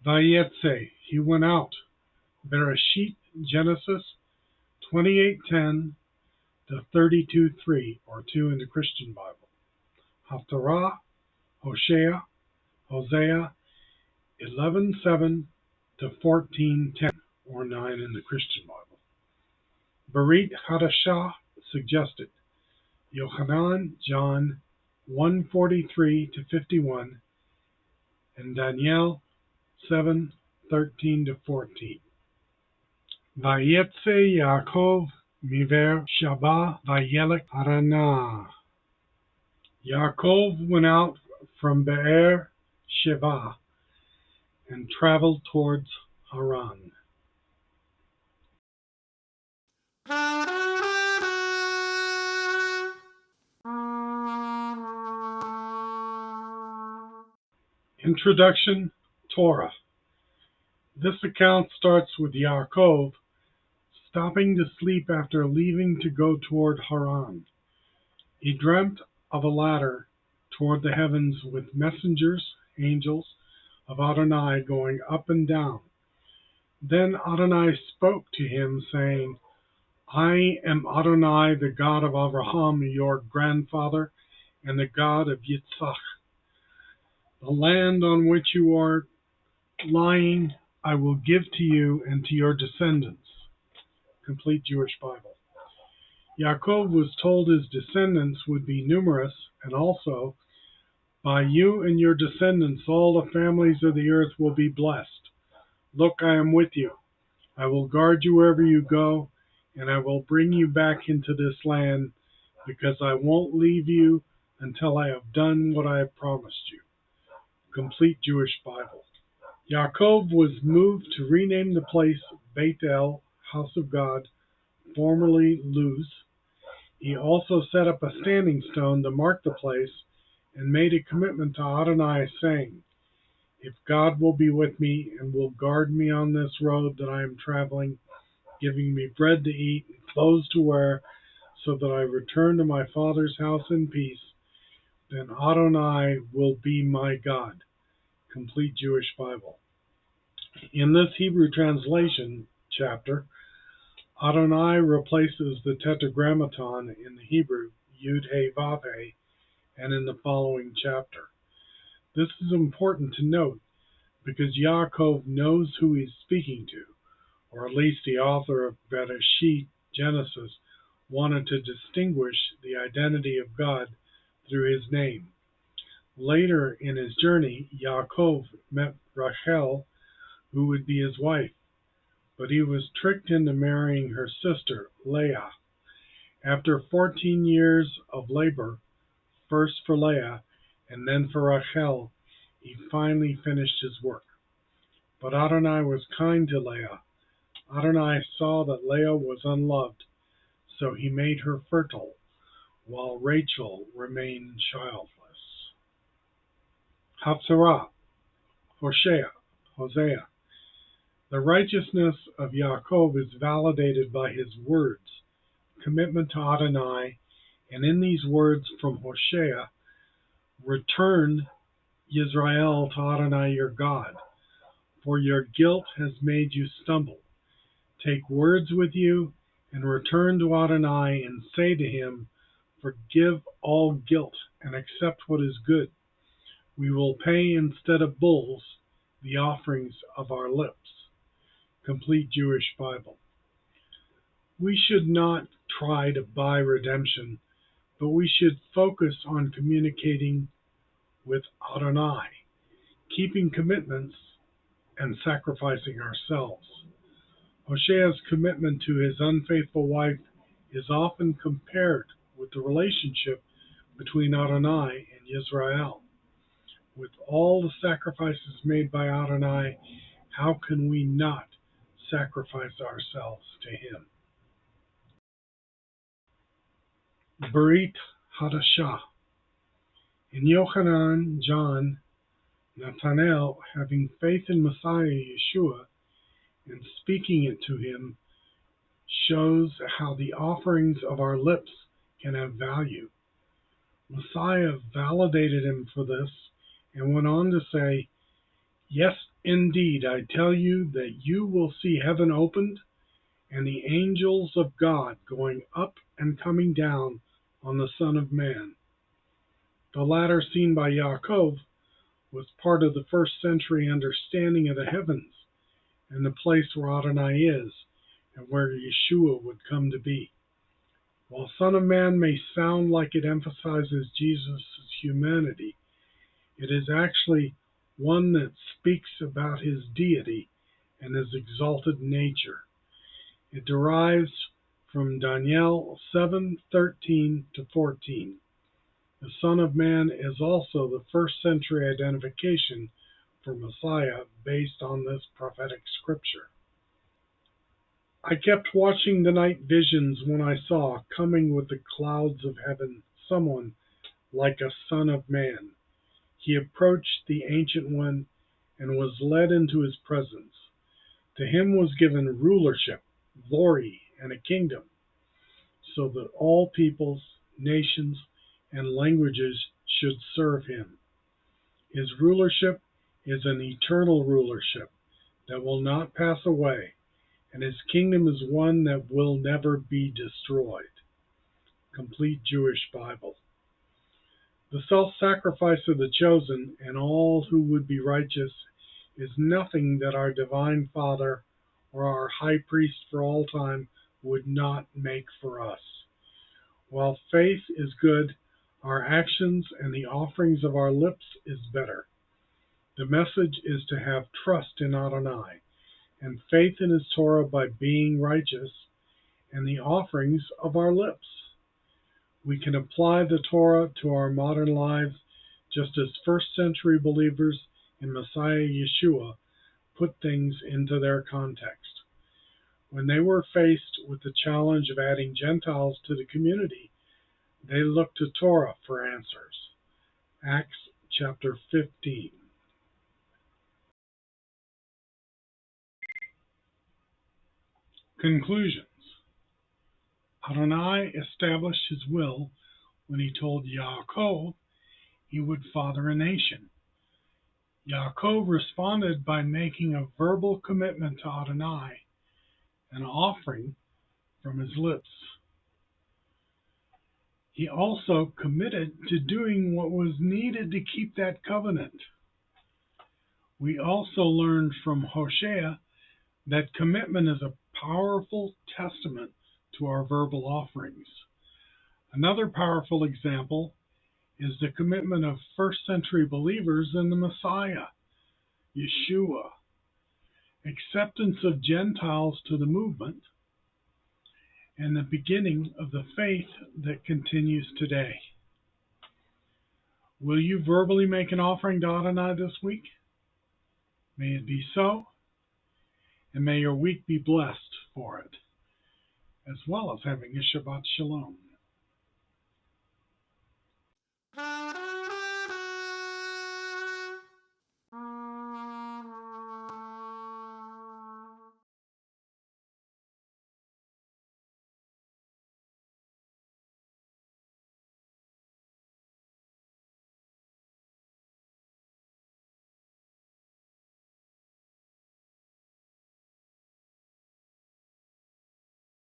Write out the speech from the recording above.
Vayetze, he went out. Bereshit, Genesis 28:10 to 32:3, or 2 in the Christian Bible. Haftarah, Hoshea, Hosea 11:7 to 14:10, or 9 in the Christian Bible. Berit Hadashah suggested. Yochanan, John 1:43 to 51, and Daniel 7:13 to 14. Vayetze Yaakov miver Shaba vayelech Haran. Yaakov went out from Be'er Sheva and traveled towards Haran. Introduction, Torah. This account starts with Yaakov stopping to sleep after leaving to go toward Haran. He dreamt of a ladder toward the heavens with messengers, angels of Adonai going up and down. Then Adonai spoke to him, saying, I am Adonai, the God of Abraham, your grandfather, and the God of Yitzhak. The land on which you are lying I will give to you and to your descendants. Complete Jewish Bible. Yaakov was told his descendants would be numerous, and also, by you and your descendants all the families of the earth will be blessed. Look, I am with you. I will guard you wherever you go, and I will bring you back into this land, because I won't leave you until I have done what I have promised you. Complete Jewish Bible. Yaakov was moved to rename the place Beit El, House of God, formerly Luz. He also set up a standing stone to mark the place and made a commitment to Adonai, saying, if God will be with me and will guard me on this road that I am traveling, giving me bread to eat and clothes to wear, so that I return to my father's house in peace, then Adonai will be my God. Complete Jewish Bible. In this Hebrew translation chapter, Adonai replaces the tetragrammaton in the Hebrew, Yud He Vav He, and in the following chapter. This is important to note because Yaakov knows who he's speaking to, or at least the author of Bereshit, Genesis, wanted to distinguish the identity of God through his name. Later in his journey, Yaakov met Rachel, who would be his wife, but he was tricked into marrying her sister, Leah. After 14 years of labor, first for Leah and then for Rachel, he finally finished his work. But Adonai was kind to Leah. Adonai saw that Leah was unloved, so he made her fertile, while Rachel remained childless. Haftarah, Hoshea, Hosea. The righteousness of Yaakov is validated by his words, commitment to Adonai, and in these words from Hoshea, return, Yisrael, to Adonai your God, for your guilt has made you stumble. Take words with you and return to Adonai and say to him, forgive all guilt and accept what is good. We will pay instead of bulls the offerings of our lips. Complete Jewish Bible. We should not try to buy redemption, but we should focus on communicating with Adonai, keeping commitments, and sacrificing ourselves. Hoshea's commitment to his unfaithful wife is often compared with the relationship between Adonai and Yisrael. With all the sacrifices made by Adonai, how can we not sacrifice ourselves to him? Berit Hadashah. In Yochanan, John, Nathanael, having faith in Messiah Yeshua and speaking it to him, shows how the offerings of our lips can have value. Messiah validated him for this and went on to say, yes, Indeed, I tell you that you will see heaven opened and the angels of God going up and coming down on the Son of Man. The latter seen by Yaakov was part of the first century understanding of the heavens and the place where Adonai is and where Yeshua would come to be. While Son of Man may sound like it emphasizes Jesus' humanity, it is actually one that speaks about his deity and his exalted nature. It derives from Daniel 7:13-14. The Son of Man is also the first century identification for Messiah based on this prophetic scripture. I kept watching the night visions when I saw, coming with the clouds of heaven, someone like a Son of Man. He approached the Ancient One and was led into his presence. To him was given rulership, glory, and a kingdom, so that all peoples, nations, and languages should serve him. His rulership is an eternal rulership that will not pass away, and his kingdom is one that will never be destroyed. Complete Jewish Bible. The self-sacrifice of the chosen and all who would be righteous is nothing that our divine Father or our high priest for all time would not make for us. While faith is good, our actions and the offerings of our lips is better. The message is to have trust in Adonai and faith in his Torah by being righteous and the offerings of our lips. We can apply the Torah to our modern lives just as first century believers in Messiah Yeshua put things into their context. When they were faced with the challenge of adding Gentiles to the community, they looked to Torah for answers. Acts chapter 15. Conclusions. Adonai established his will when he told Yaakov he would father a nation. Yaakov responded by making a verbal commitment to Adonai, an offering from his lips. He also committed to doing what was needed to keep that covenant. We also learned from Hoshea that commitment is a powerful testament to our verbal offerings. Another powerful example is the commitment of first century believers in the Messiah, Yeshua, acceptance of Gentiles to the movement, and the beginning of the faith that continues today. Will you verbally make an offering to Adonai this week? May it be so, and may your week be blessed for it, as well as having a Shabbat Shalom.